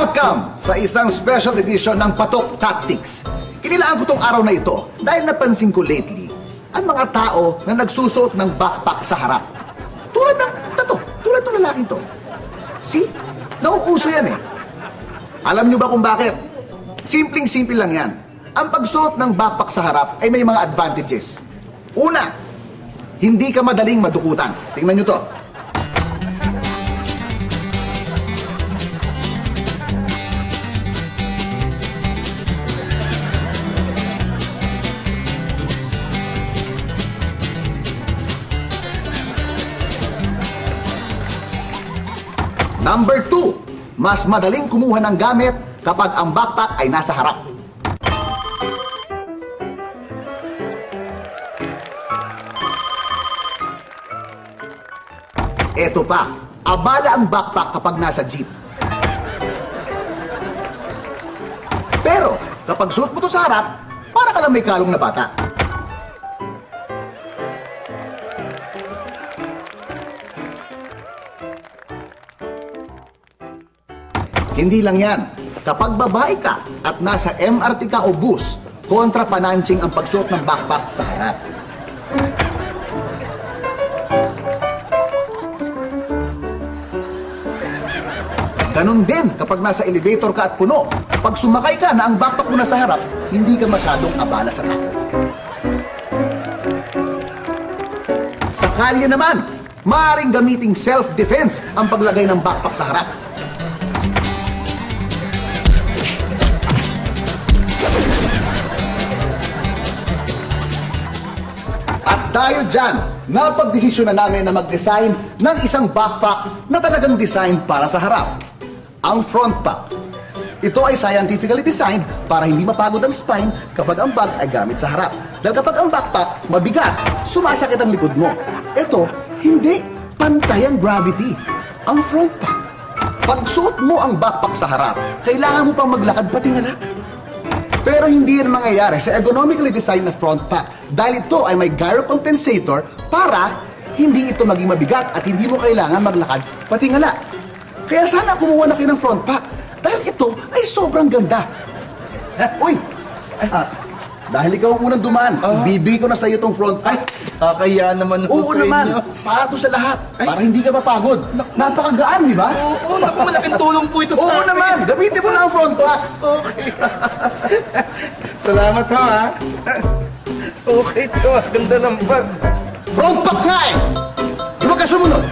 Welcome sa isang special edition ng Patok Tactics. Inilaan ko tong araw na ito dahil napansin ko lately ang mga tao na nagsusuot ng backpack sa harap. Tulad ng tulad ng lalaking to. See? Nauuso yan eh. Alam nyo ba kung bakit? Simpleng-simple lang yan. Ang pagsuot ng backpack sa harap ay may mga advantages. Una, hindi ka madaling madukutan. Tingnan nyo to. Number 2, mas madaling kumuha ng gamit kapag ang backpack ay nasa harap. Eto pa, abala ang backpack kapag nasa jeep. Pero, kapag suot mo to sa harap, para ka lang may kalong na bata. Hindi lang yan. Kapag babae ka at nasa MRT ka o bus, kontra pananching ang pagsuot ng backpack sa harap. Ganon din kapag nasa elevator ka at puno. Pag sumakay ka na ang backpack mo na sa harap, hindi ka masyadong abala sa takot. Sa kalye naman, maaaring gamiting self-defense ang paglagay ng backpack sa harap. At dahil dyan, napagdesisyon na namin na mag-design ng isang backpack na talagang design para sa harap. Ang front pack. Ito ay scientifically designed para hindi mapagod ang spine kapag ang bag ay gamit sa harap. Dahil kapag ang backpack mabigat, sumasakit ang likod mo. Ito, hindi. Pantay ang gravity. Ang front pack. Pag suot mo ang backpack sa harap, kailangan mo pang maglakad patingala. Pero hindi yan mangyayari sa ergonomically designed na front pack dahil ito ay may gyro compensator para hindi ito maging mabigat at hindi mo kailangan maglakad patingala. Kaya sana kumuha na kayo ng front pack dahil ito ay sobrang ganda. Uy! Dahil ikaw ang unang dumaan, ibibigay ko na sa iyo itong front pack. Kaya naman ho Oo sa naman, inyo. para to sa lahat. Para hindi ka mapagod. Napakagaan, di ba? Oo, naku, malaking tulong po ito sa Oo akin. naman, gamitin mo na ang front pack. Okay. Salamat ho, ha? Okay to, ganda ng bag. Front pack nga eh! Di ba ka sumunod?